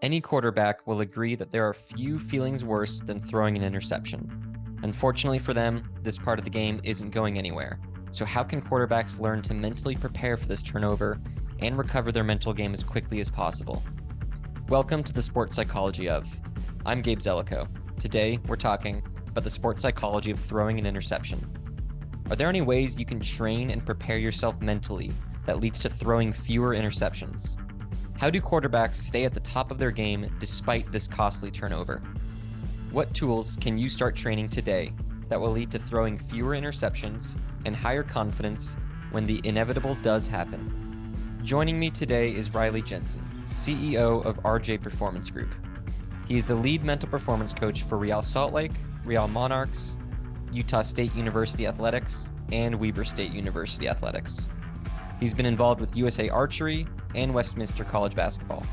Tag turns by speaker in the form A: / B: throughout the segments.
A: Any quarterback will agree that there are few feelings worse than throwing an interception. Unfortunately for them, this part of the game isn't going anywhere. So how can quarterbacks learn to mentally prepare for this turnover and recover their mental game as quickly as possible? Welcome to the Sports Psychology of. I'm Gabe Zelico. Today, we're talking about the sports psychology of throwing an interception. Are there any ways you can train and prepare yourself mentally that leads to throwing fewer interceptions? How do quarterbacks stay at the top of their game despite this costly turnover? What tools can you start training today that will lead to throwing fewer interceptions and higher confidence when the inevitable does happen? Joining me today is Riley Jensen, CEO of RJ Performance Group. He's the lead mental performance coach for Real Salt Lake, Real Monarchs, Utah State University Athletics, and Weber State University Athletics. He's been involved with USA Archery and Westminster College basketball.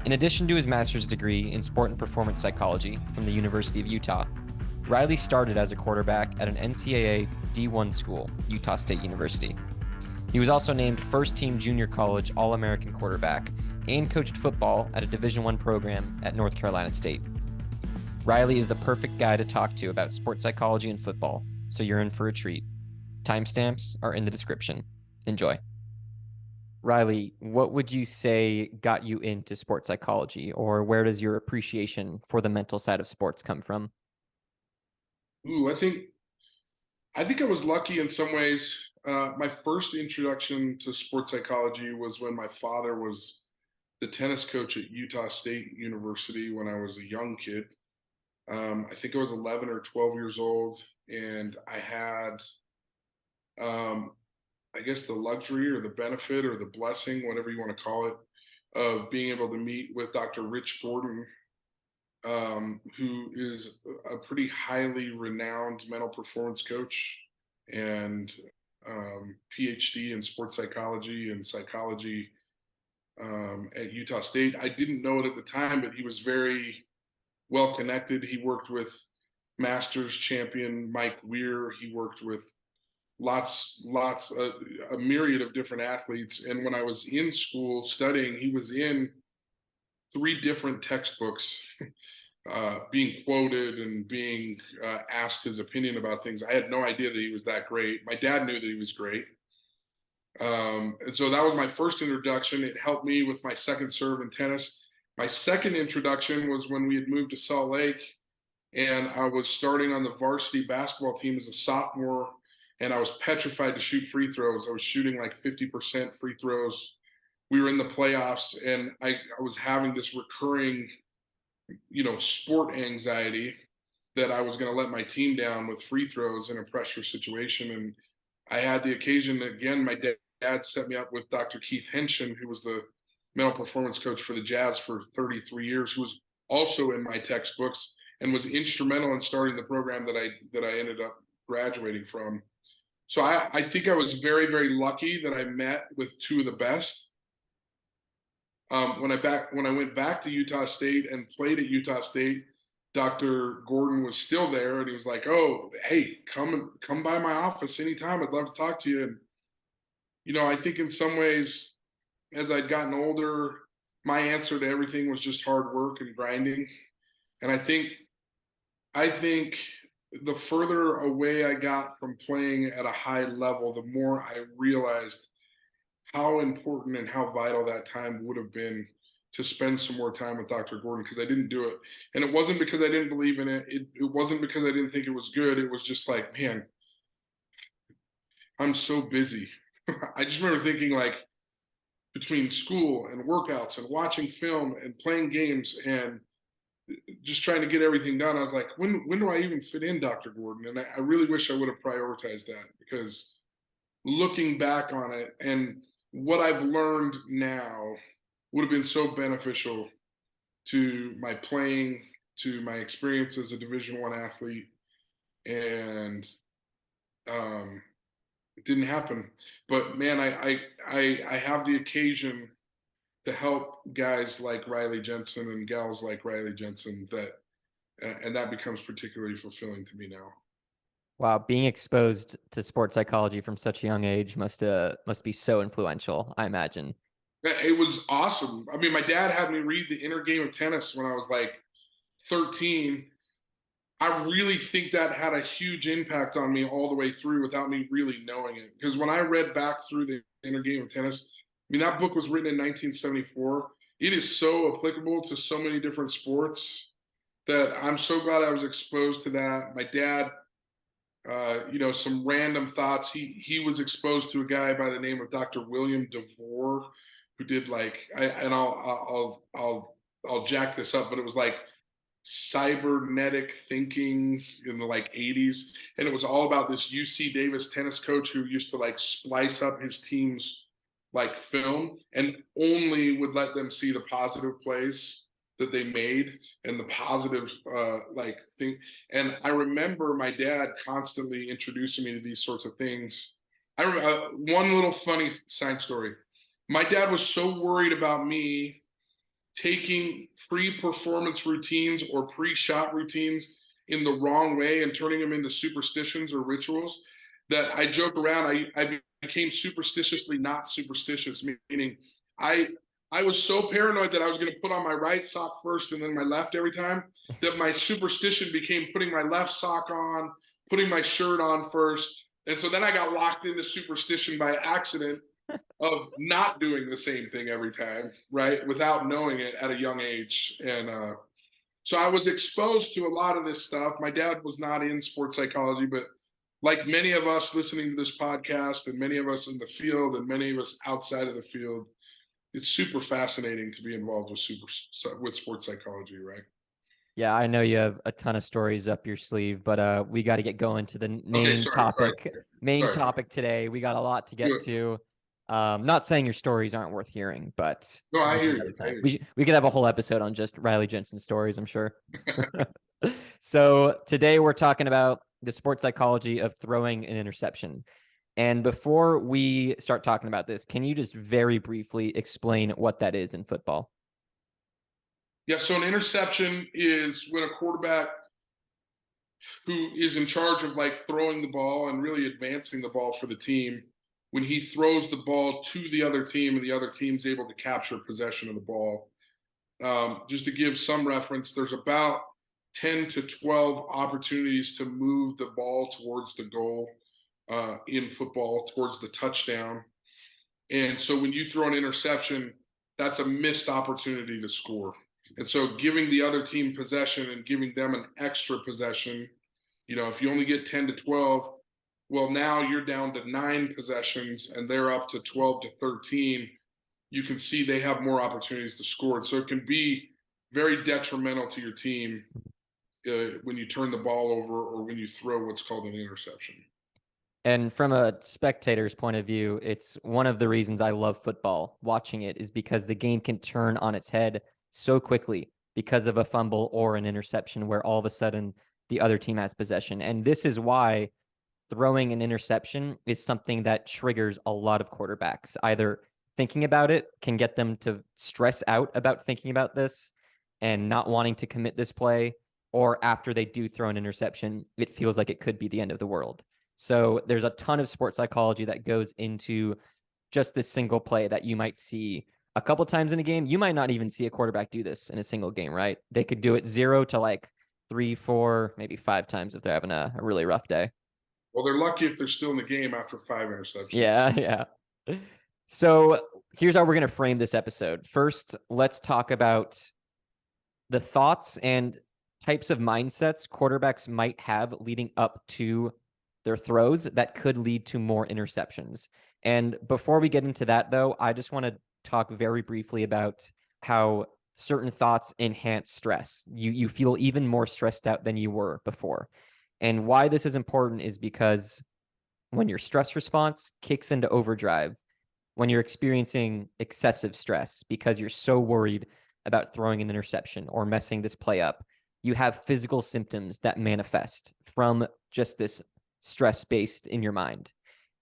A: In addition to his master's degree in sport and performance psychology from the University of Utah, Riley started as a quarterback at an NCAA D1 school, Utah State University. He was also named first-team junior college All-American quarterback and coached football at a Division I program at North Carolina State. Riley is the perfect guy to talk to about sports psychology and football, so you're in for a treat. Timestamps are in the description. Enjoy. Riley, what would you say got you into sports psychology, or where does your appreciation for the mental side of sports come from?
B: I think I was lucky in some ways. My first introduction to sports psychology was when my father was the tennis coach at Utah State University when I was a young kid. I think I was 11 or 12 years old, and I had um, I guess the luxury or the benefit or the blessing, whatever you want to call it, of being able to meet with Dr. Rich Gordon, who is a pretty highly renowned mental performance coach and PhD in sports psychology and psychology at Utah State. I didn't know it at the time, but he was very well connected. He worked with Masters champion Mike Weir. He worked with a myriad of different athletes. And when I was in school studying, he was in 3 different textbooks, being quoted and being asked his opinion about things. I had no idea that he was that great. My dad knew that he was great. And so that was my first introduction. It helped me with my second serve in tennis. My second introduction was when we had moved to Salt Lake, and I was starting on the varsity basketball team as a sophomore, and I was petrified to shoot free throws. I was shooting like 50% free throws. We were in the playoffs, and I was having this recurring, sport anxiety that I was going to let my team down with free throws in a pressure situation. And I had the occasion again. My dad set me up with Dr. Keith Henshin, who was the mental performance coach for the Jazz for 33 years, who was also in my textbooks and was instrumental in starting the program that I ended up graduating from. So I think I was very, very lucky that I met with two of the best. When I went back to Utah State and played at Utah State, Dr. Gordon was still there, and he was like, "Oh, hey, come by my office anytime. I'd love to talk to you." And I think in some ways, as I'd gotten older, my answer to everything was just hard work and grinding. And I think the further away I got from playing at a high level, the more I realized how important and how vital that time would have been to spend some more time with Dr. Gordon, because I didn't do it. And it wasn't because I didn't believe in it. It wasn't because I didn't think it was good. It was just like, man, I'm so busy. I just remember thinking, like, between school and workouts and watching film and playing games and just trying to get everything done, I was like, when do I even fit in, Dr. Gordon? And I really wish I would have prioritized that, because looking back on it and what I've learned now would have been so beneficial to my playing, to my experience as a Division I athlete. And it didn't happen. But man, I have the occasion to help guys like Riley Jensen and gals like Riley Jensen, and that becomes particularly fulfilling to me now.
A: Wow, being exposed to sports psychology from such a young age must be so influential, I imagine.
B: It was awesome. I mean, my dad had me read The Inner Game of Tennis when I was like 13. I really think that had a huge impact on me all the way through without me really knowing it. Because when I read back through The Inner Game of Tennis, I mean, that book was written in 1974. It is so applicable to so many different sports that I'm so glad I was exposed to that. My dad, some random thoughts. He was exposed to a guy by the name of Dr. William DeVore, who did I'll jack this up, but it was like cybernetic thinking in the like 80s, and it was all about this UC Davis tennis coach who used to like splice up his team's like film and only would let them see the positive plays that they made and the positive like thing. And I remember my dad constantly introducing me to these sorts of things. One little funny side story. My dad was so worried about me taking pre-performance routines or pre-shot routines in the wrong way and turning them into superstitions or rituals that I joke around. I became superstitiously not superstitious, meaning I I was so paranoid that I was going to put on my right sock first and then my left every time that my superstition became putting my left sock on, putting my shirt on first. And so then I got locked into superstition by accident of not doing the same thing every time, right? Without knowing it at a young age. And so I was exposed to a lot of this stuff. My dad was not in sports psychology, but like many of us listening to this podcast and many of us in the field and many of us outside of the field, it's super fascinating to be involved with sports psychology, right?
A: Yeah, I know you have a ton of stories up your sleeve, but we got to get going to the
B: Okay,
A: main topic. Main
B: sorry.
A: topic today. We got a lot to get
B: Good.
A: to. Not saying your stories aren't worth hearing, but
B: No, I
A: maybe
B: hear
A: another
B: you. I
A: time.
B: hear
A: We could have a whole episode on just Riley Jensen stories, I'm sure. So today we're talking about the sports psychology of throwing an interception. And before we start talking about this, can you just very briefly explain what that is in football?
B: Yeah, so an interception is when a quarterback who is in charge of like throwing the ball and really advancing the ball for the team, when he throws the ball to the other team and the other team's able to capture possession of the ball. Just to give some reference, there's about 10 to 12 opportunities to move the ball towards the goal in football, towards the touchdown. And so when you throw an interception, that's a missed opportunity to score. And so giving the other team possession and giving them an extra possession, if you only get 10 to 12, well, now you're down to 9 possessions and they're up to 12 to 13. You can see they have more opportunities to score. And so it can be very detrimental to your team when you turn the ball over or when you throw what's called an interception.
A: And from a spectator's point of view, it's one of the reasons I love football. Watching it is because the game can turn on its head so quickly because of a fumble or an interception where all of a sudden the other team has possession. And this is why throwing an interception is something that triggers a lot of quarterbacks. Either thinking about it can get them to stress out about thinking about this and not wanting to commit this play, or after they do throw an interception, it feels like it could be the end of the world. So there's a ton of sports psychology that goes into just this single play that you might see a couple times in a game. You might not even see a quarterback do this in a single game, right? They could do it 0 to like 3, 4, maybe 5 times if they're having a really rough day.
B: Well, they're lucky if they're still in the game after 5 interceptions.
A: Yeah. So here's how we're going to frame this episode. First, let's talk about the thoughts and types of mindsets quarterbacks might have leading up to their throws that could lead to more interceptions. And before we get into that, though, I just want to talk very briefly about how certain thoughts enhance stress. You feel even more stressed out than you were before. And why this is important is because when your stress response kicks into overdrive, when you're experiencing excessive stress because you're so worried about throwing an interception or messing this play up, you have physical symptoms that manifest from just this stress based in your mind.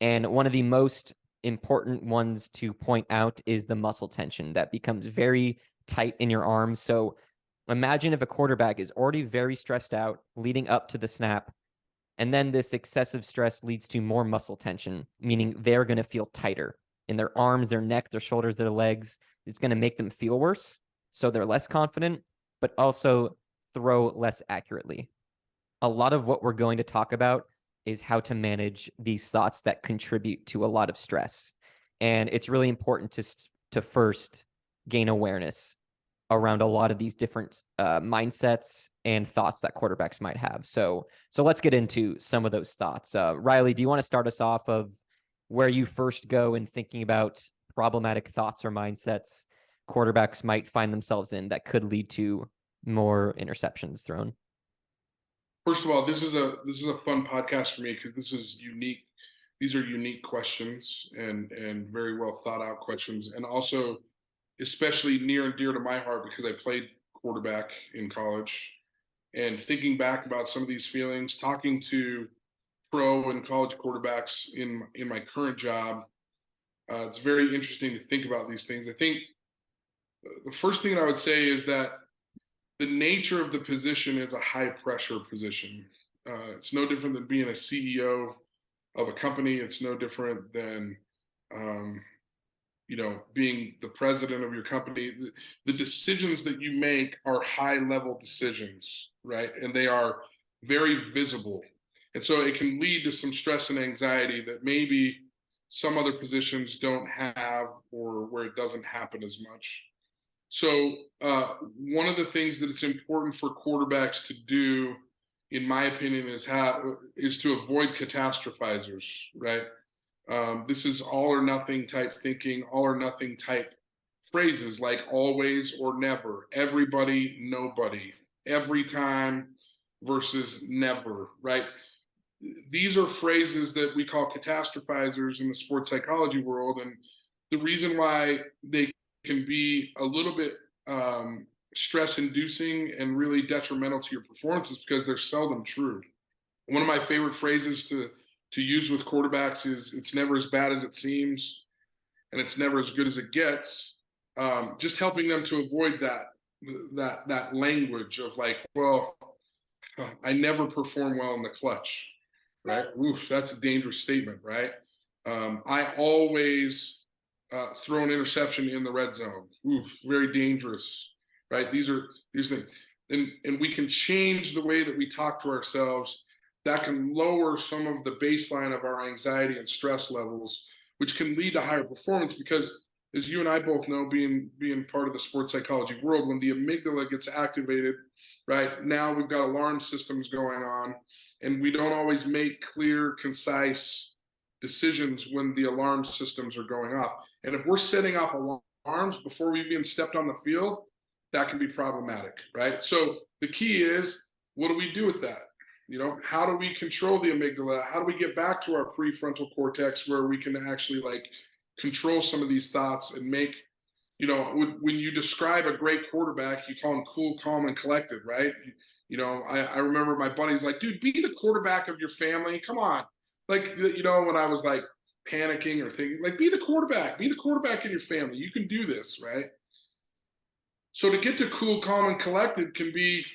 A: And one of the most important ones to point out is the muscle tension that becomes very tight in your arms. So imagine if a quarterback is already very stressed out leading up to the snap, and then this excessive stress leads to more muscle tension, meaning they're going to feel tighter. in their arms, their neck, their shoulders, their legs. It's going to make them feel worse. So they're less confident, but also throw less accurately. A lot of what we're going to talk about is how to manage these thoughts that contribute to a lot of stress. And it's really important to first gain awareness around a lot of these different mindsets and thoughts that quarterbacks might have. So let's get into some of those thoughts. Riley, do you want to start us off of where you first go in thinking about problematic thoughts or mindsets quarterbacks might find themselves in that could lead to more interceptions thrown?
B: First of all, this is a fun podcast for me because this is unique. These are unique questions and very well thought out questions, and also especially near and dear to my heart because I played quarterback in college. And thinking back about some of these feelings, talking to pro and college quarterbacks in my current job, it's very interesting to think about these things. I think the first thing I would say is that the nature of the position is a high pressure position. It's no different than being a CEO of a company. It's no different than being the president of your company. The decisions that you make are high level decisions, right? And they are very visible. And so it can lead to some stress and anxiety that maybe some other positions don't have, or where it doesn't happen as much. So one of the things that it's important for quarterbacks to do, in my opinion, is to avoid catastrophizers, right? This is all or nothing type thinking, all or nothing type phrases like always or never, everybody, nobody, every time versus never, right? These are phrases that we call catastrophizers in the sports psychology world. And the reason why they can be a little bit stress inducing and really detrimental to your performance is because they're seldom true. One of my favorite phrases to use with quarterbacks is it's never as bad as it seems and it's never as good as it gets. Just helping them to avoid that language of like, well, I never perform well in the clutch, right? Oof, that's a dangerous statement, right? I always throw an interception in the red zone. Oof, very dangerous, right? These things. And we can change the way that we talk to ourselves. That can lower some of the baseline of our anxiety and stress levels, which can lead to higher performance because, as you and I both know, being part of the sports psychology world, when the amygdala gets activated, right, now we've got alarm systems going on, and we don't always make clear, concise decisions when the alarm systems are going off. And if we're setting off alarms before we've even stepped on the field, that can be problematic, right? So the key is, what do we do with that? How do we control the amygdala? How do we get back to our prefrontal cortex where we can actually like control some of these thoughts and make, when you describe a great quarterback, you call him cool, calm, and collected, right? I remember my buddies like, dude, be the quarterback of your family. Come on. Like, when I was like panicking or thinking, like, be the quarterback in your family. You can do this, right? So to get to cool, calm, and collected can be,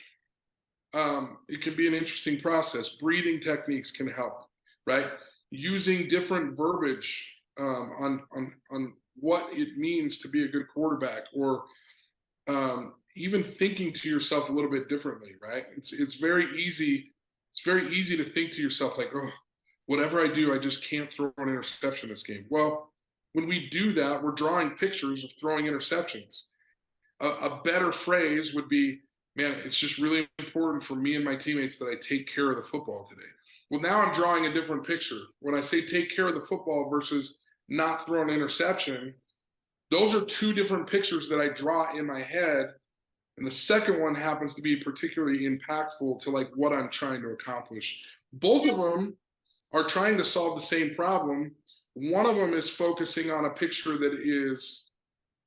B: it can be an interesting process. Breathing techniques can help, right? Using different verbiage on what it means to be a good quarterback, or even thinking to yourself a little bit differently, right? It's very easy. It's very easy to think to yourself like, oh, whatever I do, I just can't throw an interception this game. Well, when we do that, we're drawing pictures of throwing interceptions. A better phrase would be, man, it's just really important for me and my teammates that I take care of the football today. Well, now I'm drawing a different picture. When I say take care of the football versus not throw an interception, those are two different pictures that I draw in my head. And the second one happens to be particularly impactful to like what I'm trying to accomplish. Both of them are trying to solve the same problem. One of them is focusing on a picture that is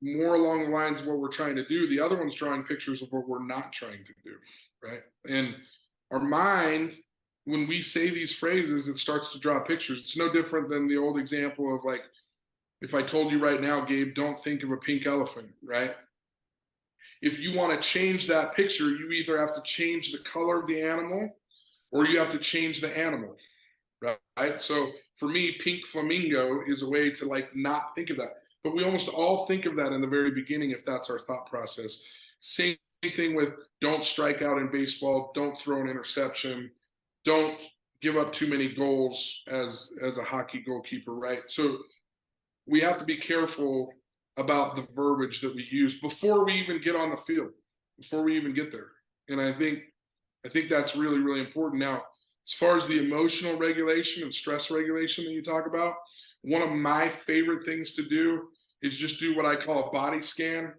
B: more along the lines of what we're trying to do. The other one's drawing pictures of what we're not trying to do, right? And our mind, when we say these phrases, it starts to draw pictures. It's no different than the old example of like, if I told you right now, Gabe, don't think of a pink elephant, right? If you want to change that picture, you either have to change the color of the animal or you have to change the animal, right? So for me, pink flamingo is a way to like not think of that. But we almost all think of that in the very beginning if that's our thought process. Same thing with don't strike out in baseball, don't throw an interception, don't give up too many goals as a hockey goalkeeper, right? So we have to be careful about the verbiage that we use before we even get on the field, before we even get there. And I think that's really, really important. Now, as far as the emotional regulation and stress regulation that you talk about, one of my favorite things to do is just do what I call a body scan.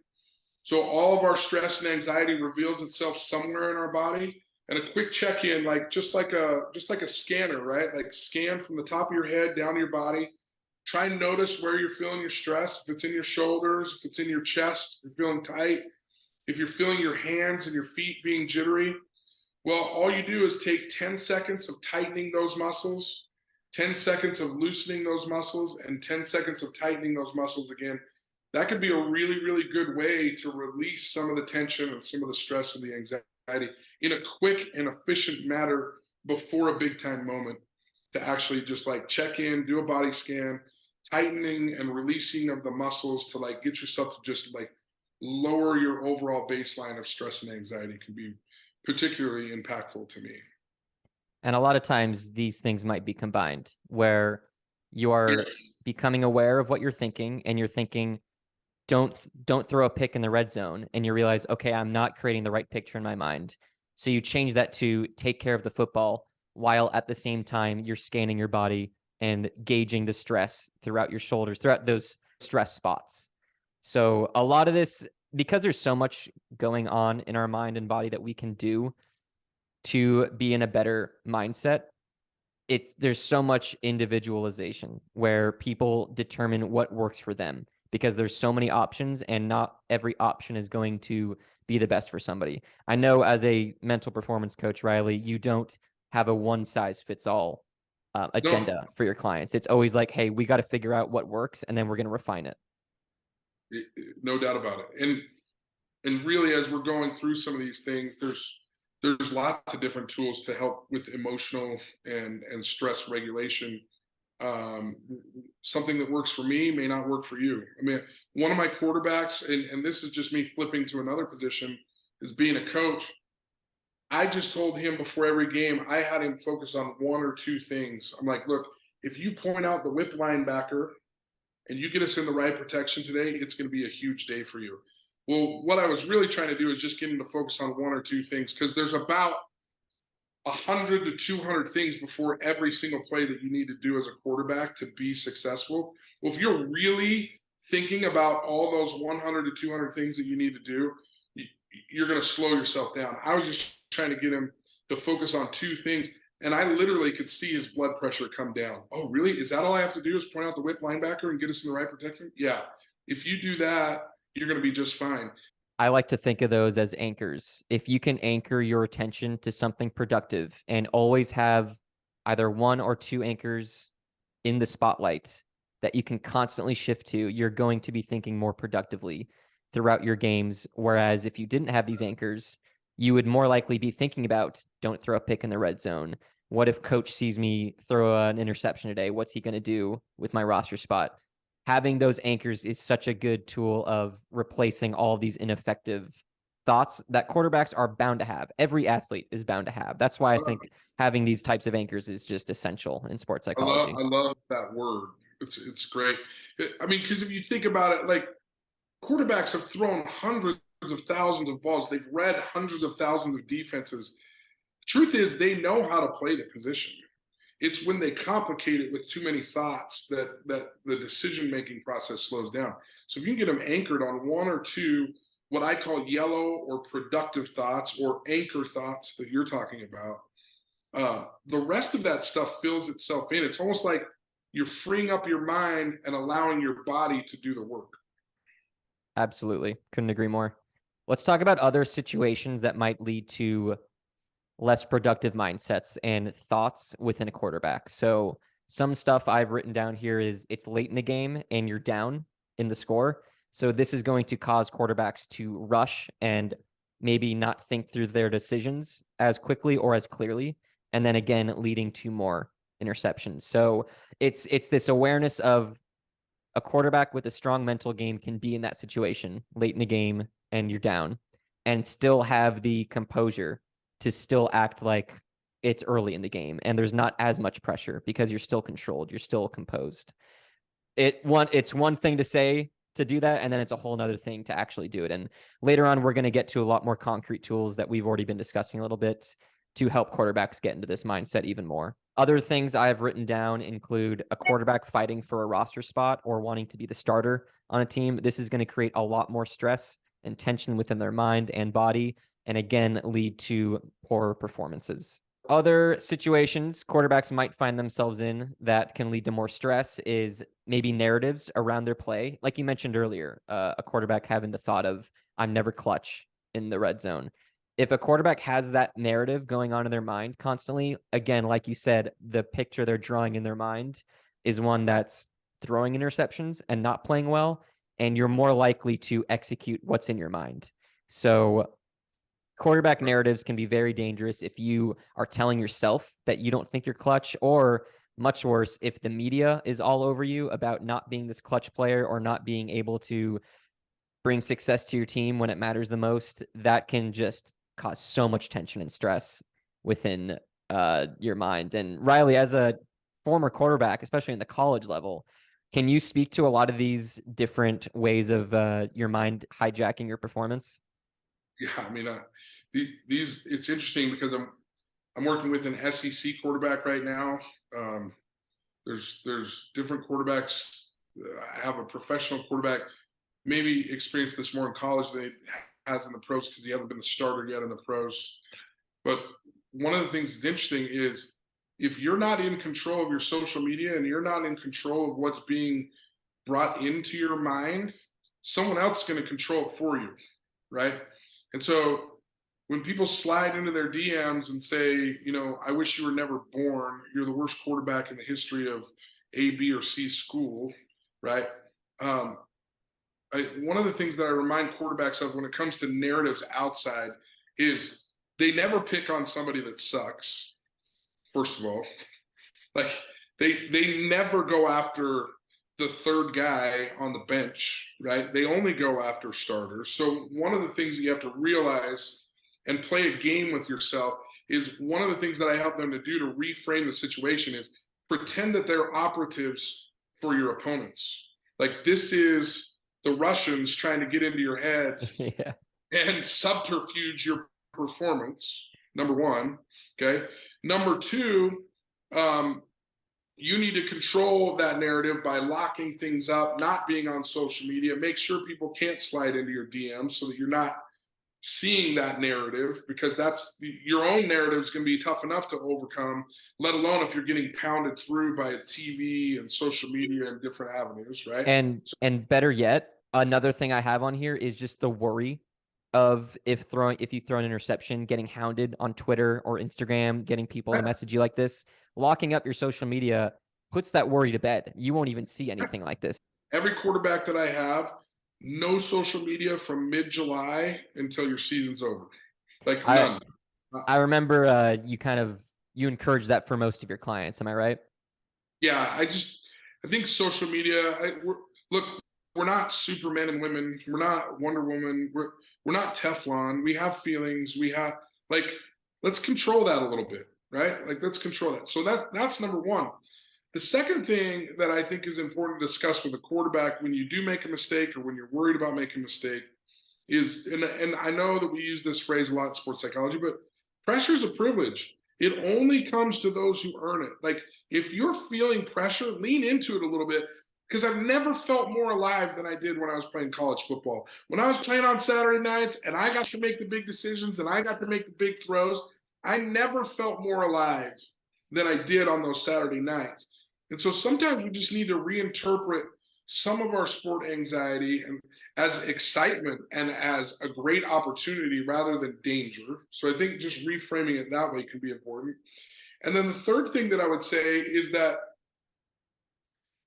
B: So all of our stress and anxiety reveals itself somewhere in our body. And a quick check-in, like just like a scanner, right? Like scan from the top of your head down to your body. Try and notice where you're feeling your stress. If it's in your shoulders, if it's in your chest, if you're feeling tight, if you're feeling your hands and your feet being jittery, well, all you do is take 10 seconds of tightening those muscles, 10 seconds of loosening those muscles, and 10 seconds of tightening those muscles again. That could be a really, really good way to release some of the tension and some of the stress and the anxiety in a quick and efficient manner before a big time moment, to actually just like check in, do a body scan, tightening and releasing of the muscles to like get yourself to just like lower your overall baseline of stress and anxiety can be particularly impactful to me.
A: And a lot of times these things might be combined where you are becoming aware of what you're thinking and you're thinking, don't throw a pick in the red zone. And you realize, okay, I'm not creating the right picture in my mind. So you change that to take care of the football while at the same time you're scanning your body and gauging the stress throughout your shoulders, throughout those stress spots. So a lot of this, because there's so much going on in our mind and body that we can do to be in a better mindset, there's so much individualization where people determine what works for them because there's so many options and not every option is going to be the best for somebody. I know as a mental performance coach, Riley, you don't have a one size fits all agenda
B: No,
A: for your clients. It's always like, hey, we got to figure out what works and then we're going to refine it.
B: no doubt about it. And really, as we're going through some of these things, there's lots of different tools to help with emotional and stress regulation. Um, Something that works for me may not work for you. I mean, one of my quarterbacks, and this is just me flipping to another position, is being a coach. I just told him before every game, I had him focus on one or two things. I'm like, look, if you point out the whip linebacker and you get us in the right protection today, it's going to be a huge day for you. Well, what I was really trying to do is just get him to focus on one or two things, because there's about 100 to 200 things before every single play that you need to do as a quarterback to be successful. Well, if you're really thinking about all those 100 to 200 things that you need to do, you're going to slow yourself down. I was just trying to get him to focus on two things, and I literally could see his blood pressure come down. Oh, really? Is that all I have to do is point out the whip linebacker and get us in the right protection? Yeah. If you do that, you're going to be just fine.
A: I like to think of those as anchors. If you can anchor your attention to something productive and always have either one or two anchors in the spotlight that you can constantly shift to, you're going to be thinking more productively throughout your games. Whereas if you didn't have these anchors, you would more likely be thinking about, don't throw a pick in the red zone. What if coach sees me throw an interception today? What's he going to do with my roster spot? Having those anchors is such a good tool of replacing all of these ineffective thoughts that quarterbacks are bound to have. Every athlete is bound to have. That's why I think having these types of anchors is just essential in sports psychology.
B: I love that word. It's great. I mean, because if you think about it, like quarterbacks have thrown hundreds of thousands of balls. They've read hundreds of thousands of defenses. The truth is, they know how to play the position. It's when they complicate it with too many thoughts that the decision making process slows down. So if you can get them anchored on one or two, what I call yellow or productive thoughts or anchor thoughts that you're talking about, the rest of that stuff fills itself in. It's almost like you're freeing up your mind and allowing your body to do the work.
A: Absolutely. Couldn't agree more. Let's talk about other situations that might lead to less productive mindsets and thoughts within a quarterback. So some stuff I've written down here is it's late in the game and you're down in the score. So this is going to cause quarterbacks to rush and maybe not think through their decisions as quickly or as clearly. And then again, leading to more interceptions. So it's this awareness of a quarterback with a strong mental game can be in that situation late in the game and you're down and still have the composure to still act like it's early in the game and there's not as much pressure because you're still controlled, you're still composed. It's one thing to say to do that, and then it's a whole nother thing to actually do it. And later on, we're going to get to a lot more concrete tools that we've already been discussing a little bit to help quarterbacks get into this mindset even more. Other things I've written down include a quarterback fighting for a roster spot or wanting to be the starter on a team. This is going to create a lot more stress and tension within their mind and body, and again, lead to poorer performances. Other situations quarterbacks might find themselves in that can lead to more stress is maybe narratives around their play. Like you mentioned earlier, a quarterback having the thought of, I'm never clutch in the red zone. If a quarterback has that narrative going on in their mind constantly, again, like you said, the picture they're drawing in their mind is one that's throwing interceptions and not playing well, and you're more likely to execute what's in your mind. So quarterback narratives can be very dangerous if you are telling yourself that you don't think you're clutch, or much worse, if the media is all over you about not being this clutch player or not being able to bring success to your team when it matters the most. That can just cause so much tension and stress within your mind. And Riley, as a former quarterback, especially in the college level, can you speak to a lot of these different ways of your mind hijacking your performance?
B: Yeah, I mean, these it's interesting because I'm working with an SEC quarterback right now. There's different quarterbacks. I have a professional quarterback, maybe experienced this more in college than he has in the pros because he hasn't been the starter yet in the pros. But one of the things that's interesting is if you're not in control of your social media and you're not in control of what's being brought into your mind, someone else is going to control it for you, right? And so when people slide into their DMs and say, I wish you were never born, you're the worst quarterback in the history of A, B, or C school, right? One of the things that I remind quarterbacks of when it comes to narratives outside is they never pick on somebody that sucks, first of all. Like they never go after the third guy on the bench, right? They only go after starters. So one of the things that you have to realize and play a game with yourself is one of the things that I help them to do to reframe the situation is pretend that they're operatives for your opponents. Like this is the Russians trying to get into your head
A: Yeah.
B: and subterfuge your performance, number one. Okay. Number two, you need to control that narrative by locking things up, not being on social media. Make sure people can't slide into your DMs so that you're not seeing that narrative, because that's your own narrative is going to be tough enough to overcome, let alone if you're getting pounded through by TV and social media and different avenues, right?
A: And better yet, another thing I have on here is just the worry of if you throw an interception, getting hounded on Twitter or Instagram, getting people to message you like this. Locking up your social media puts that worry to bed. You won't even see anything like this.
B: Every quarterback that I have, no social media from mid-July until your season's over. Like none.
A: I remember you encourage that for most of your clients. Am I right?
B: Yeah, I think social media. We're not Superman and women. We're not Wonder Woman. We're not Teflon. We have feelings. We have let's control that a little bit, right? Like let's control that. So that's number one. The second thing that I think is important to discuss with a quarterback when you do make a mistake or when you're worried about making a mistake is, and I know that we use this phrase a lot in sports psychology, but pressure is a privilege. It only comes to those who earn it. Like if you're feeling pressure, lean into it a little bit, because I've never felt more alive than I did when I was playing college football. When I was playing on Saturday nights and I got to make the big decisions and I got to make the big throws, I never felt more alive than I did on those Saturday nights. And so sometimes we just need to reinterpret some of our sport anxiety and as excitement and as a great opportunity rather than danger. So I think just reframing it that way can be important. And then the third thing that I would say is that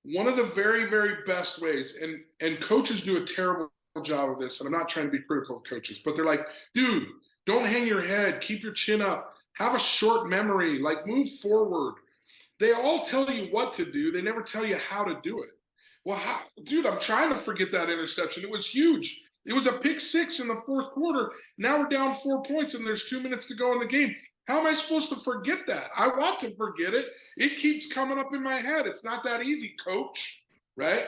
B: one of the very, very best ways, and coaches do a terrible job of this, and I'm not trying to be critical of coaches, but they're like, dude, don't hang your head, keep your chin up, have a short memory, like move forward. They all tell you what to do. They never tell you how to do it. Well, dude, I'm trying to forget that interception. It was huge. It was a pick six in the fourth quarter. Now we're down 4 points and there's 2 minutes to go in the game. How am I supposed to forget that? I want to forget it. It keeps coming up in my head. It's not that easy, coach, right?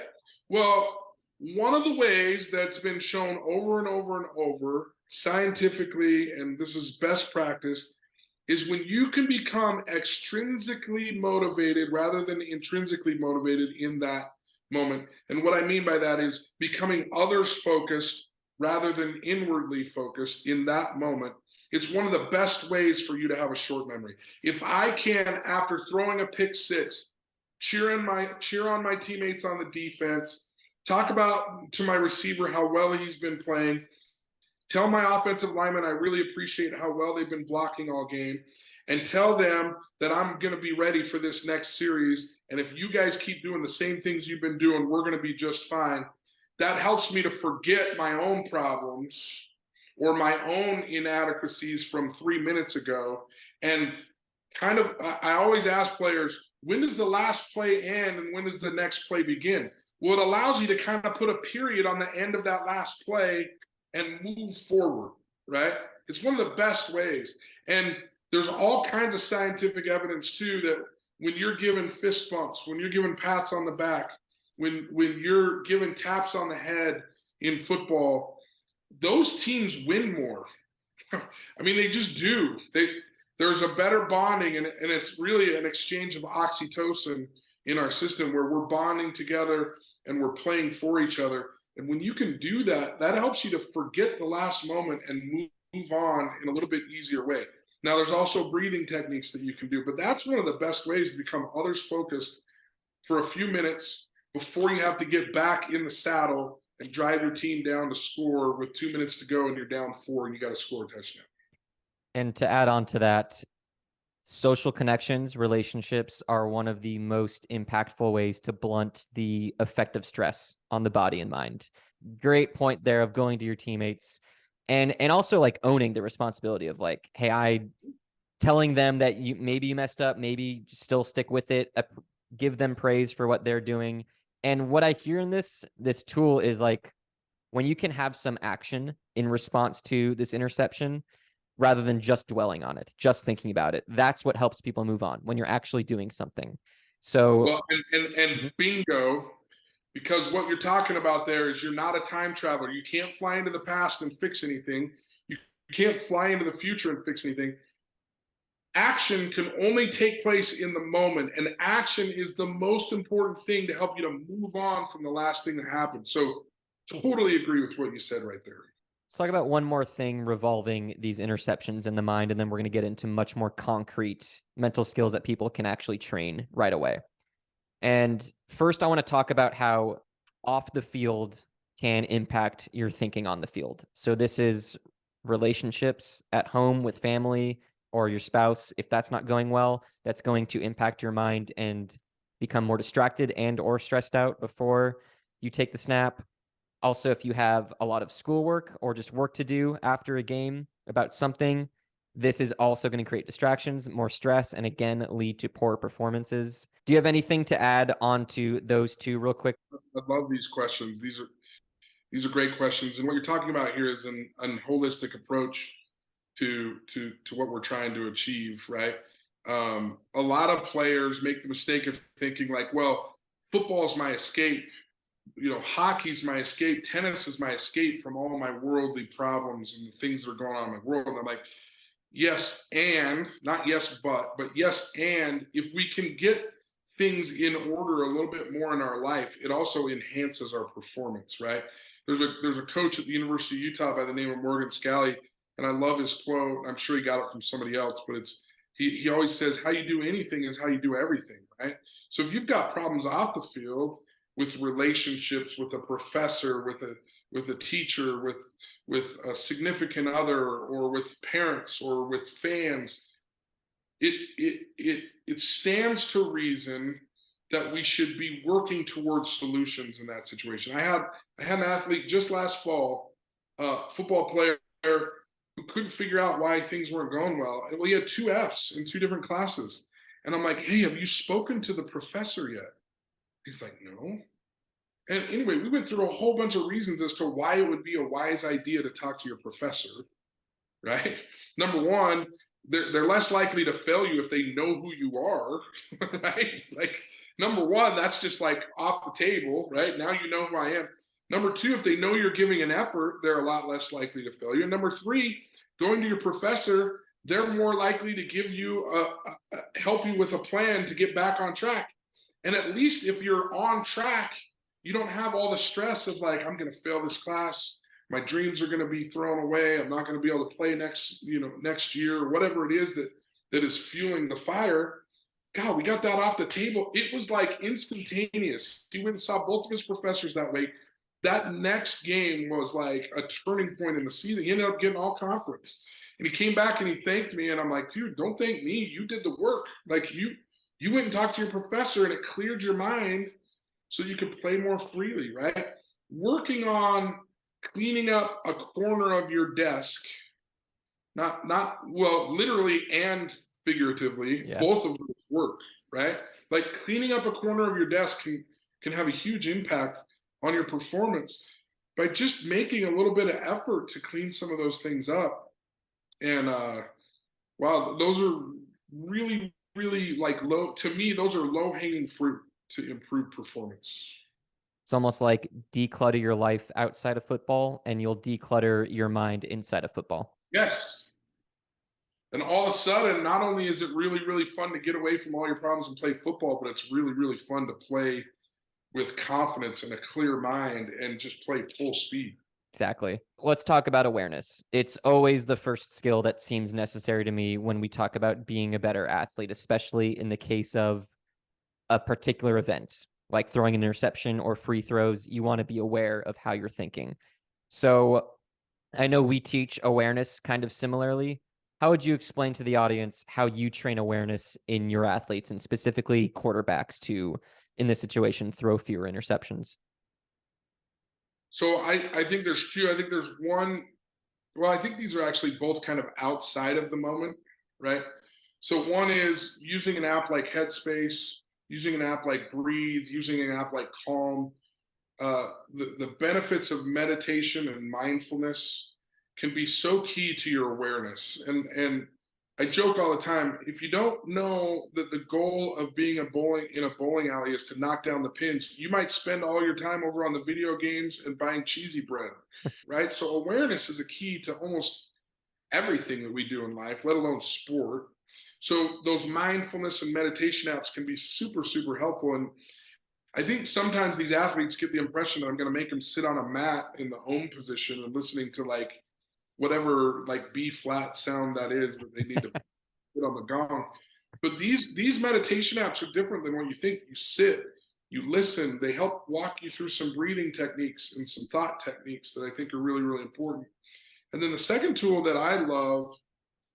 B: Well, one of the ways that's been shown over and over and over scientifically, and this is best practice, is when you can become extrinsically motivated rather than intrinsically motivated in that moment. And what I mean by that is becoming others focused rather than inwardly focused in that moment. It's one of the best ways for you to have a short memory. If I can, after throwing a pick six, cheer on my teammates on the defense, talk about to my receiver how well he's been playing, tell my offensive lineman I really appreciate how well they've been blocking all game, and tell them that I'm going to be ready for this next series. And if you guys keep doing the same things you've been doing, we're going to be just fine. That helps me to forget my own problems or my own inadequacies from 3 minutes ago. And kind of, I always ask players, when does the last play end and when does the next play begin? Well, it allows you to kind of put a period on the end of that last play and move forward, right? It's one of the best ways. And there's all kinds of scientific evidence too that when you're given fist bumps, when you're given pats on the back, when you're given taps on the head in football, those teams win more. I mean, they just do. There's a better bonding, and it's really an exchange of oxytocin in our system where we're bonding together and we're playing for each other. And when you can do that, that helps you to forget the last moment and move on in a little bit easier way. Now, there's also breathing techniques that you can do, but that's one of the best ways to become others focused for a few minutes before you have to get back in the saddle and drive your team down to score with 2 minutes to go and you're down 4 and you got to score a touchdown.
A: And to add on to that, social connections, relationships are one of the most impactful ways to blunt the effect of stress on the body and mind. Great point there of going to your teammates and also like owning the responsibility of like, hey, telling them that maybe you messed up, maybe still stick with it, give them praise for what they're doing. And what I hear in this tool is like when you can have some action in response to this interception, rather than just dwelling on it, just thinking about it. That's what helps people move on when you're actually doing something. So,
B: well, and bingo, because what you're talking about there is you're not a time traveler. You can't fly into the past and fix anything. You can't fly into the future and fix anything. Action can only take place in the moment, and action is the most important thing to help you to move on from the last thing that happened. So, totally agree with what you said right there.
A: Let's talk about one more thing revolving these interceptions in the mind, and then we're going to get into much more concrete mental skills that people can actually train right away. And first, I want to talk about how off the field can impact your thinking on the field. So this is relationships at home with family or your spouse. If that's not going well, that's going to impact your mind and become more distracted and or stressed out before you take the snap. Also, if you have a lot of schoolwork or just work to do after a game about something, this is also going to create distractions, more stress, and again, lead to poor performances. Do you have anything to add on to those two real quick?
B: I love these questions. These are great questions. And what you're talking about here is an holistic approach to what we're trying to achieve, right? A lot of players make the mistake of thinking like, well, football is my escape. Hockey's my escape, tennis is my escape from all my worldly problems and the things that are going on in my world. And I'm like, yes, and not yes, but yes, and if we can get things in order a little bit more in our life, it also enhances our performance, right? There's a coach at the University of Utah by the name of Morgan Scally, and I love his quote. I'm sure he got it from somebody else, but he always says, how you do anything is how you do everything, right? So if you've got problems off the field, with relationships, with a professor, with a teacher, with a significant other, or with parents, or with fans, it stands to reason that we should be working towards solutions in that situation. I had an athlete just last fall, a football player who couldn't figure out why things weren't going well. Well, he had 2 Fs in 2 different classes. And I'm like, hey, have you spoken to the professor yet? He's like, no. And anyway, we went through a whole bunch of reasons as to why it would be a wise idea to talk to your professor, right? Number one, they're less likely to fail you if they know who you are, right? Like, number one, that's just like off the table, right? Now you know who I am. Number two, if they know you're giving an effort, they're a lot less likely to fail you. And number three, going to your professor, they're more likely to give you help you with a plan to get back on track. And at least if you're on track, you don't have all the stress of like, I'm going to fail this class. My dreams are going to be thrown away. I'm not going to be able to play next year, whatever it is that is fueling the fire. God, we got that off the table. It was like instantaneous. He went and saw both of his professors that way. That next game was like a turning point in the season. He ended up getting all conference. And he came back and he thanked me. And I'm like, dude, don't thank me. You did the work. Like you went and talked to your professor and it cleared your mind so you could play more freely, right? Working on cleaning up a corner of your desk, not well, literally and figuratively,
A: Yeah.
B: both of those work, right? Like cleaning up a corner of your desk can have a huge impact on your performance by just making a little bit of effort to clean some of those things up. And wow, those are really, really like low, to me, those are low hanging fruit to improve performance.
A: It's almost like declutter your life outside of football and you'll declutter your mind inside of football.
B: Yes. And all of a sudden, not only is it really, really fun to get away from all your problems and play football, but it's really, really fun to play with confidence and a clear mind and just play full speed.
A: Exactly. Let's talk about awareness. It's always the first skill that seems necessary to me when we talk about being a better athlete, especially in the case of a particular event, like throwing an interception or free throws. You want to be aware of how you're thinking. So I know we teach awareness kind of similarly. How would you explain to the audience how you train awareness in your athletes and specifically quarterbacks to, in this situation, throw fewer interceptions?
B: So I think there's two. I think there's one. Well, I think these are actually both kind of outside of the moment, right? So one is using an app like Headspace, using an app like Breathe, using an app like Calm. The benefits of meditation and mindfulness can be so key to your awareness. And I joke all the time, if you don't know that the goal of being in a bowling alley is to knock down the pins, you might spend all your time over on the video games and buying cheesy bread, right? So awareness is a key to almost everything that we do in life, let alone sport. So those mindfulness and meditation apps can be super, super helpful. And I think sometimes these athletes get the impression that I'm going to make them sit on a mat in the home position and listening to like whatever like B flat sound that is that they need to put on the gong. But these meditation apps are different than what you think. You sit, you listen. They help walk you through some breathing techniques and some thought techniques that I think are really, really important. And then the second tool that I love,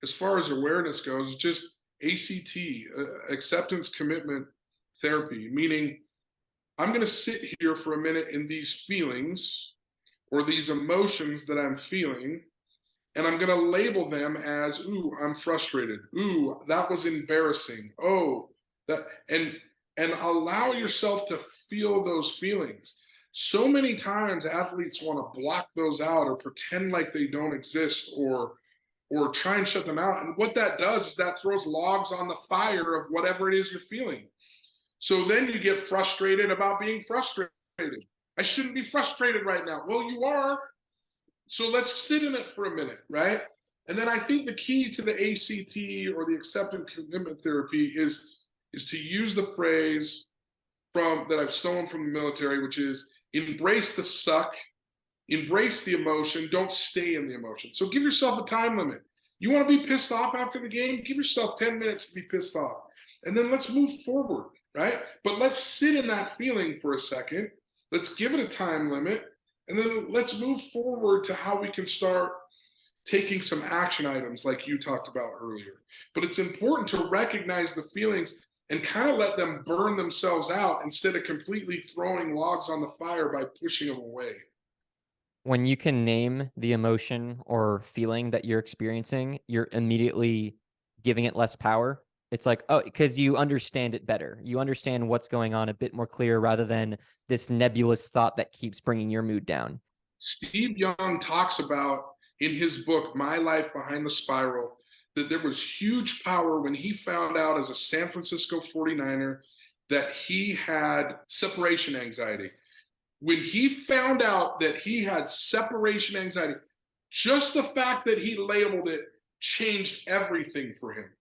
B: as far as awareness goes, is just ACT, acceptance commitment therapy, meaning I'm going to sit here for a minute in these feelings or these emotions that I'm feeling, and I'm going to label them as, ooh, I'm frustrated. Ooh, that was embarrassing. Oh, that, and allow yourself to feel those feelings. So many times athletes want to block those out or pretend like they don't exist or try and shut them out. And what that does is that throws logs on the fire of whatever it is you're feeling. So then you get frustrated about being frustrated. I shouldn't be frustrated right now. Well, you are. So let's sit in it for a minute, right? And then I think the key to the ACT or the acceptance commitment therapy is to use the phrase that I've stolen from the military, which is embrace the suck, embrace the emotion, don't stay in the emotion. So give yourself a time limit. You want to be pissed off after the game? Give yourself 10 minutes to be pissed off. And then let's move forward, right? But let's sit in that feeling for a second. Let's give it a time limit. And then let's move forward to how we can start taking some action items like you talked about earlier. But it's important to recognize the feelings and kind of let them burn themselves out instead of completely throwing logs on the fire by pushing them away.
A: When you can name the emotion or feeling that you're experiencing, you're immediately giving it less power. It's like, oh, because you understand it better. You understand what's going on a bit more clear rather than this nebulous thought that keeps bringing your mood down.
B: Steve Young talks about in his book, My Life Behind the Spiral, that there was huge power when he found out as a San Francisco 49er that he had separation anxiety. When he found out that he had separation anxiety, just the fact that he labeled it changed everything for him.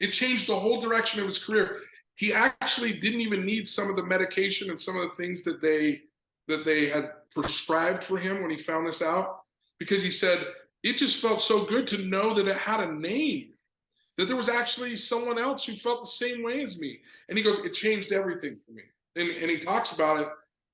B: It changed the whole direction of his career. He actually didn't even need some of the medication and some of the things that they had prescribed for him when he found this out, because he said it just felt so good to know that it had a name, that there was actually someone else who felt the same way as me. And he goes, it changed everything for me. And he talks about it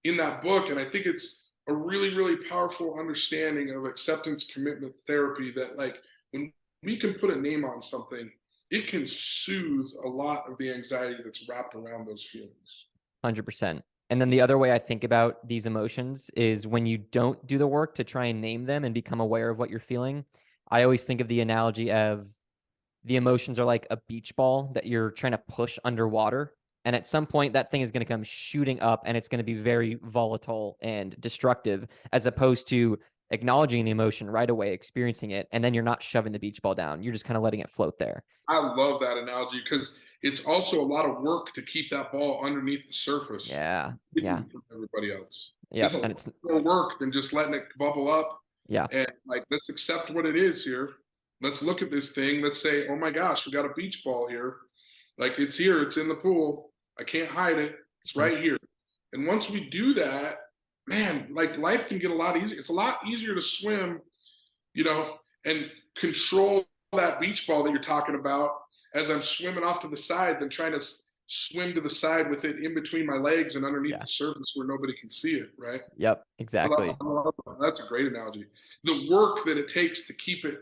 B: in that book. And I think it's a really, really powerful understanding of acceptance commitment therapy, that like when we can put a name on something, it can soothe a lot of the anxiety that's wrapped around those feelings.
A: 100%. And then the other way I think about these emotions is when you don't do the work to try and name them and become aware of what you're feeling. I always think of the analogy of the emotions are like a beach ball that you're trying to push underwater. And at some point, that thing is going to come shooting up and it's going to be very volatile and destructive, as opposed to acknowledging the emotion right away, experiencing it, and then you're not shoving the beach ball down. You're just kind of letting it float there.
B: I love that analogy because it's also a lot of work to keep that ball underneath the surface.
A: Yeah.
B: Hidden
A: Yeah.
B: from everybody else.
A: Yeah.
B: It's a
A: And
B: lot
A: it's,
B: more work than just letting it bubble up.
A: yeah.
B: And like, let's accept what it is here. Let's look at this thing. Let's say, oh my gosh, we got a beach ball here. Like, it's here. It's in the pool. I can't hide it. It's right here. And once we do that, man, like life can get a lot easier. It's a lot easier to swim, you know, and control that beach ball that you're talking about as I'm swimming off to the side than trying to swim to the side with it in between my legs and underneath the surface where nobody can see it, right?
A: Yep, exactly.
B: That's a great analogy. The work that it takes to keep it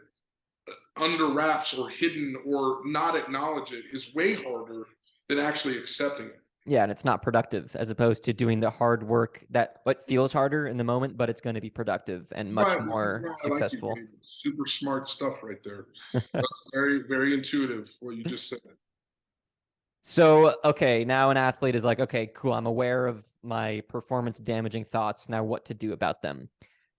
B: under wraps or hidden or not acknowledge it is way harder than actually accepting it.
A: Yeah, and it's not productive, as opposed to doing the hard work that what feels harder in the moment, but it's going to be productive and much more successful.
B: I like you, super smart stuff right there. That's very, very intuitive what you just said.
A: So, okay, now an athlete is like, okay, cool, I'm aware of my performance damaging thoughts. Now what to do about them?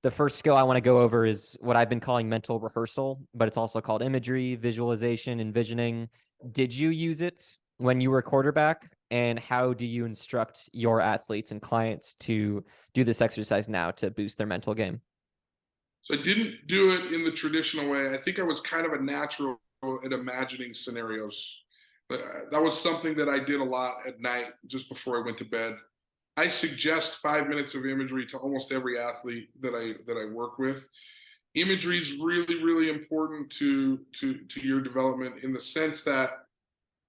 A: The first skill I want to go over is what I've been calling mental rehearsal, but it's also called imagery, visualization, envisioning. Did you use it when you were a quarterback? And how do you instruct your athletes and clients to do this exercise now to boost their mental game?
B: So I didn't do it in the traditional way. I think I was kind of a natural at imagining scenarios. That was something that I did a lot at night just before I went to bed. I suggest 5 minutes of imagery to almost every athlete that I work with. Imagery is really, really important to your development in the sense that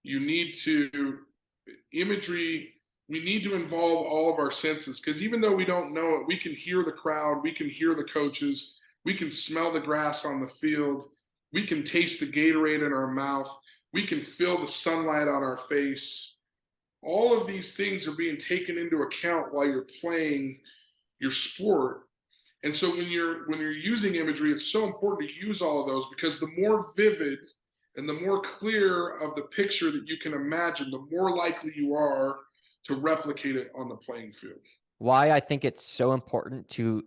B: you need to imagery. We need to involve all of our senses, because even though we don't know it, we can hear the crowd, we can hear the coaches, we can smell the grass on the field, we can taste the Gatorade in our mouth, we can feel the sunlight on our face. All of these things are being taken into account while you're playing your sport. And so when you're using imagery, it's so important to use all of those, because the more vivid and the more clear of the picture that you can imagine, the more likely you are to replicate it on the playing field.
A: Why I think it's so important to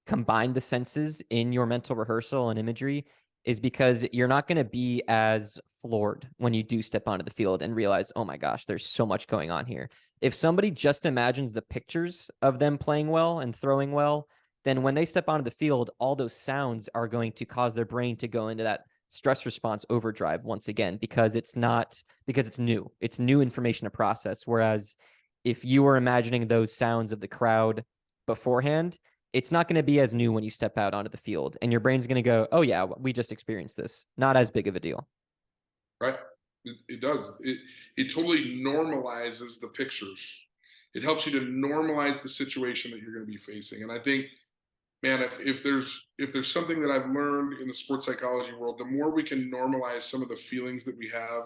A: combine the senses in your mental rehearsal and imagery is because you're not going to be as floored when you do step onto the field and realize, oh my gosh, there's so much going on here. If somebody just imagines the pictures of them playing well and throwing well, then when they step onto the field, all those sounds are going to cause their brain to go into that stress response overdrive once again, because it's new. It's new information to process. Whereas if you were imagining those sounds of the crowd beforehand, it's not going to be as new when you step out onto the field, and your brain's going to go, oh yeah, we just experienced this. Not as big of a deal.
B: Right. It does. It totally normalizes the pictures. It helps you to normalize the situation that you're going to be facing. And I think, man, if there's something that I've learned in the sports psychology world, the more we can normalize some of the feelings that we have,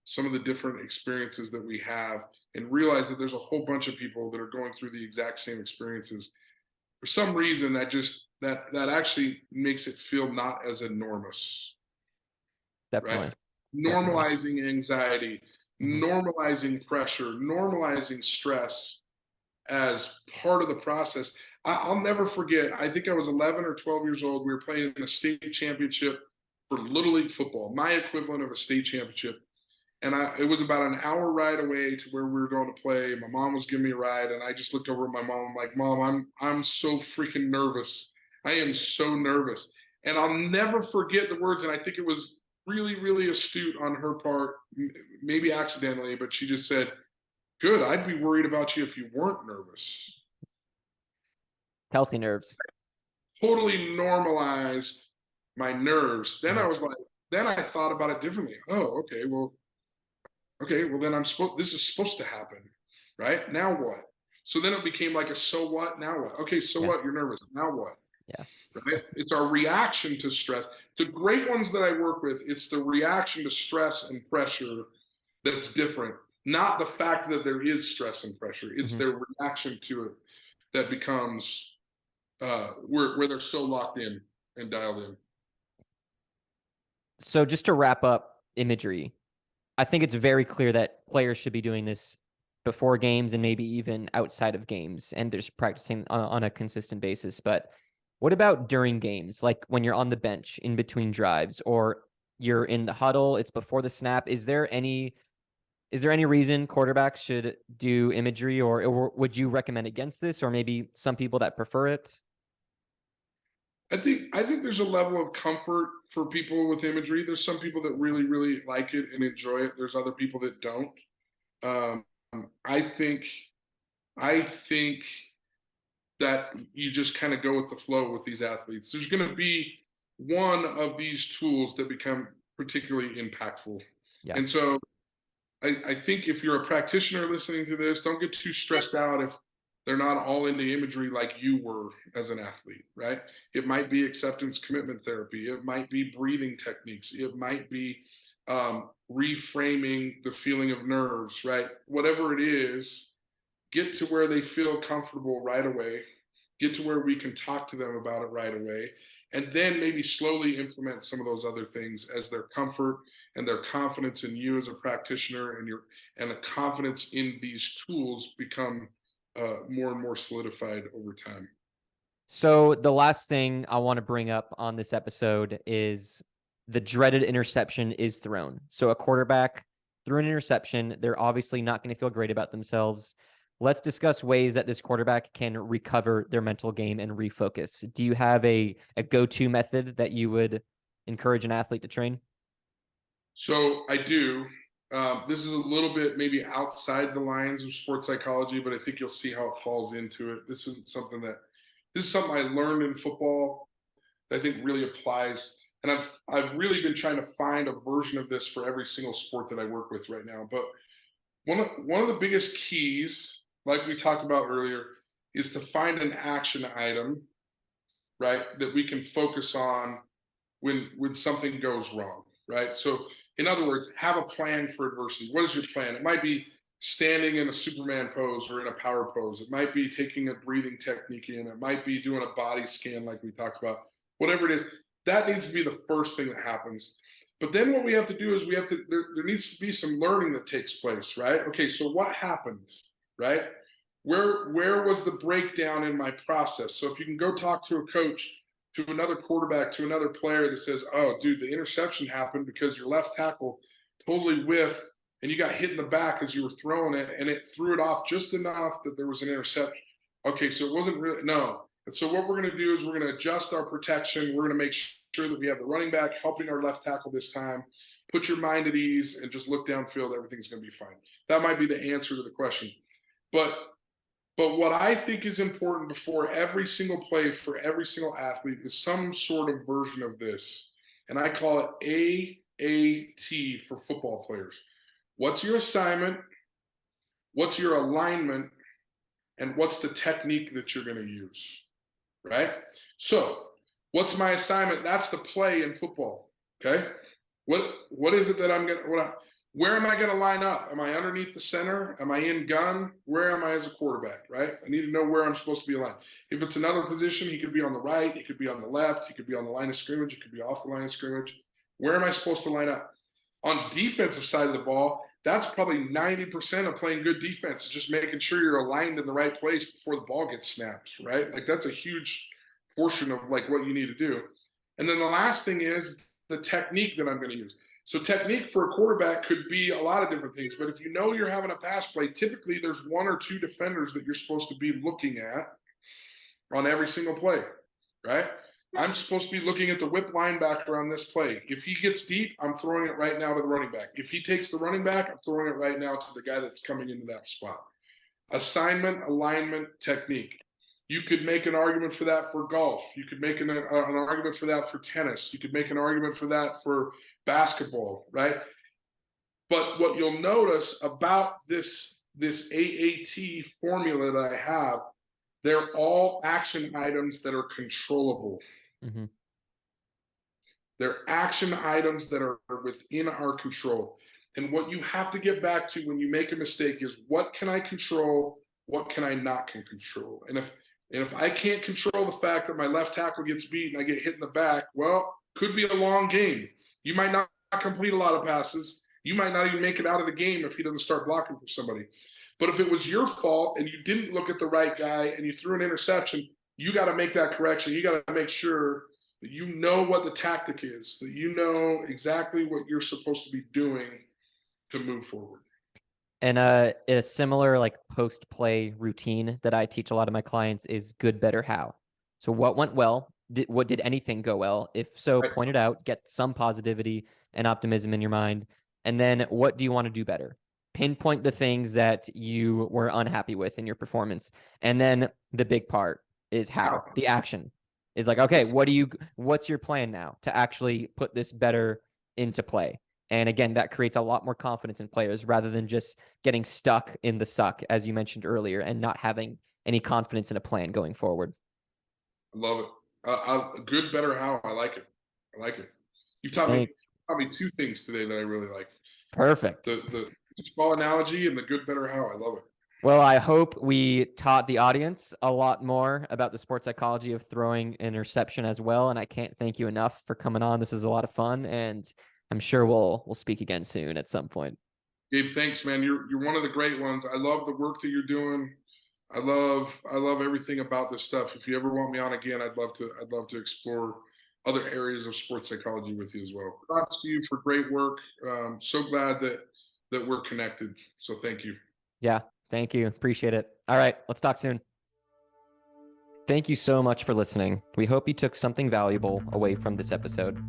B: some of the different experiences that we have, and realize that there's a whole bunch of people that are going through the exact same experiences. For some reason, that actually makes it feel not as enormous.
A: Definitely.
B: Right?
A: Definitely.
B: normalizing anxiety,
A: Hmm.
B: normalizing pressure, normalizing stress as part of the process. I'll never forget, I think I was 11 or 12 years old. We were playing in a state championship for Little League football, my equivalent of a state championship. And it was about an hour ride away to where we were going to play. My mom was giving me a ride, and I just looked over at my mom. I'm like, Mom, I'm so freaking nervous. I am so nervous. And I'll never forget the words. And I think it was really, really astute on her part, maybe accidentally, but she just said, "Good. I'd be worried about you if you weren't nervous."
A: Healthy nerves.
B: Totally normalized my nerves. Then I
A: Mhm.
B: was like, then I thought about it differently. Oh, okay, well then this is supposed to happen, right? Now what? So then it became like a so what, now what? Okay, so
A: Yeah.
B: what? You're nervous. Now what?
A: Yeah.
B: Right? It's our reaction to stress. The great ones that I work with, it's the reaction to stress and pressure that's different, not the fact that there is stress and pressure. It's
A: Hmm.
B: their reaction to it that becomes where they're so locked in and dialed in.
A: So just to wrap up imagery, I think it's very clear that players should be doing this before games and maybe even outside of games, and they're just practicing on a consistent basis. But what about during games, like when you're on the bench in between drives, or you're in the huddle, it's before the snap? Is there any reason quarterbacks should do imagery, or would you recommend against this, or maybe some people that prefer it?
B: I think there's a level of comfort for people with imagery. There's some people that really, really like it and enjoy it. There's other people that don't. Um, I think I think that you just kind of go with the flow with these athletes. There's going to be one of these tools that become particularly impactful.
A: Yeah.
B: And so I think if you're a practitioner listening to this, don't get too stressed out if they're not all into imagery like you were as an athlete, right? It might be acceptance commitment therapy. It might be breathing techniques. It might be reframing the feeling of nerves, right? Whatever it is, get to where they feel comfortable right away, get to where we can talk to them about it right away, and then maybe slowly implement some of those other things as their comfort and their confidence in you as a practitioner and a confidence in these tools become more and more solidified over time.
A: So the last thing I want to bring up on this episode is the dreaded interception is thrown. So a quarterback threw an interception. They're obviously not going to feel great about themselves. Let's discuss ways that this quarterback can recover their mental game and refocus. Do you have a go-to method that you would encourage an athlete to train?
B: So I do. This is a little bit maybe outside the lines of sports psychology, but I think you'll see how it falls into it. This is something I learned in football that I think really applies. And I've really been trying to find a version of this for every single sport that I work with right now. But one of the biggest keys, like we talked about earlier, is to find an action item, right, that we can focus on when something goes wrong, right? So in other words, have a plan for adversity. What is your plan? It might be standing in a Superman pose or in a power pose. It might be taking a breathing technique in. It might be doing a body scan like we talked about. Whatever it is, that needs to be the first thing that happens. But then what we have to do is there needs to be some learning that takes place, right? Okay, so what happened, right? Where was the breakdown in my process? So if you can go talk to a coach, to another quarterback, to another player that says, "Oh, dude, the interception happened because your left tackle totally whiffed and you got hit in the back as you were throwing it, and it threw it off just enough that there was an interception." Okay, so it wasn't really no. And so what we're going to do is we're going to adjust our protection. We're going to make sure that we have the running back helping our left tackle this time. Put your mind at ease and just look downfield. Everything's going to be fine. That might be the answer to the question. But what I think is important before every single play for every single athlete is some sort of version of this. And I call it AAT for football players. What's your assignment? What's your alignment? And what's the technique that you're going to use? Right? So, what's my assignment? That's the play in football. Okay? What is it that I'm going to where am I going to line up? Am I underneath the center? Am I in gun? Where am I as a quarterback, right? I need to know where I'm supposed to be aligned. If it's another position, he could be on the right, he could be on the left, he could be on the line of scrimmage, he could be off the line of scrimmage. Where am I supposed to line up? On defensive side of the ball, that's probably 90% of playing good defense, just making sure you're aligned in the right place before the ball gets snapped, right? Like that's a huge portion of like what you need to do. And then the last thing is the technique that I'm going to use. So technique for a quarterback could be a lot of different things, but if you know you're having a pass play, typically there's one or two defenders that you're supposed to be looking at on every single play, right? I'm supposed to be looking at the whip linebacker on this play. If he gets deep, I'm throwing it right now to the running back. If he takes the running back, I'm throwing it right now to the guy that's coming into that spot. Assignment, alignment, technique. You could make an argument for that for golf. You could make an argument for that for tennis. You could make an argument for that for basketball, right? But what you'll notice about this AAT formula that I have, they're all action items that are controllable.
A: Mm-hmm.
B: They're action items that are within our control. And what you have to get back to when you make a mistake is, what can I control? What can I not control? And if I can't control the fact that my left tackle gets beat and I get hit in the back, well, could be a long game. You might not complete a lot of passes. You might not even make it out of the game if he doesn't start blocking for somebody. But if it was your fault and you didn't look at the right guy and you threw an interception, you got to make that correction. You got to make sure that you know what the tactic is, that you know exactly what you're supposed to be doing to move forward.
A: And a similar like post-play routine that I teach a lot of my clients is good, better, how. So what went well? What did anything go well? If so,
B: Right.
A: point it out, get some positivity and optimism in your mind. And then what do you want to do better? Pinpoint the things that you were unhappy with in your performance. And then the big part is how. The action is like, okay, what's your plan now to actually put this better into play? And again, that creates a lot more confidence in players rather than just getting stuck in the suck, as you mentioned earlier, and not having any confidence in a plan going forward.
B: I love it. Good, better, how. I like it. I like it. You've taught me two things today that I really like.
A: Perfect.
B: The ball analogy and the good, better, how. I love it.
A: Well, I hope we taught the audience a lot more about the sports psychology of throwing interception as well. And I can't thank you enough for coming on. This is a lot of fun, and I'm sure we'll speak again soon at some point.
B: Gabe, thanks, man. You're one of the great ones. I love the work that you're doing. I love everything about this stuff. If you ever want me on again, I'd love to explore other areas of sports psychology with you as well. Props to you for great work. So glad that we're connected. So thank you.
A: Yeah, thank you. Appreciate it. All right, let's talk soon. Thank you so much for listening. We hope you took something valuable away from this episode.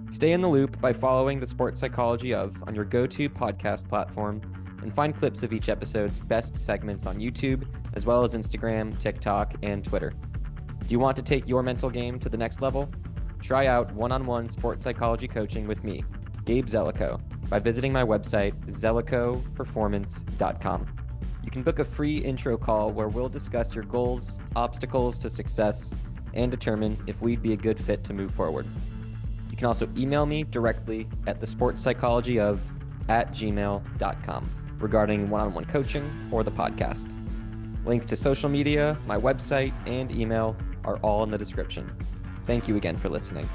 A: Stay in the loop by following the Sports Psychology of on your go-to podcast platform, and find clips of each episode's best segments on YouTube, as well as Instagram, TikTok, and Twitter. Do you want to take your mental game to the next level? Try out one-on-one sports psychology coaching with me, Gabe Zelico, by visiting my website, zelicoperformance.com. You can book a free intro call where we'll discuss your goals, obstacles to success, and determine if we'd be a good fit to move forward. You can also email me directly at thesportspsychology@gmail.com regarding one-on-one coaching or the podcast. Links to social media, my website, and email are all in the description. Thank you again for listening.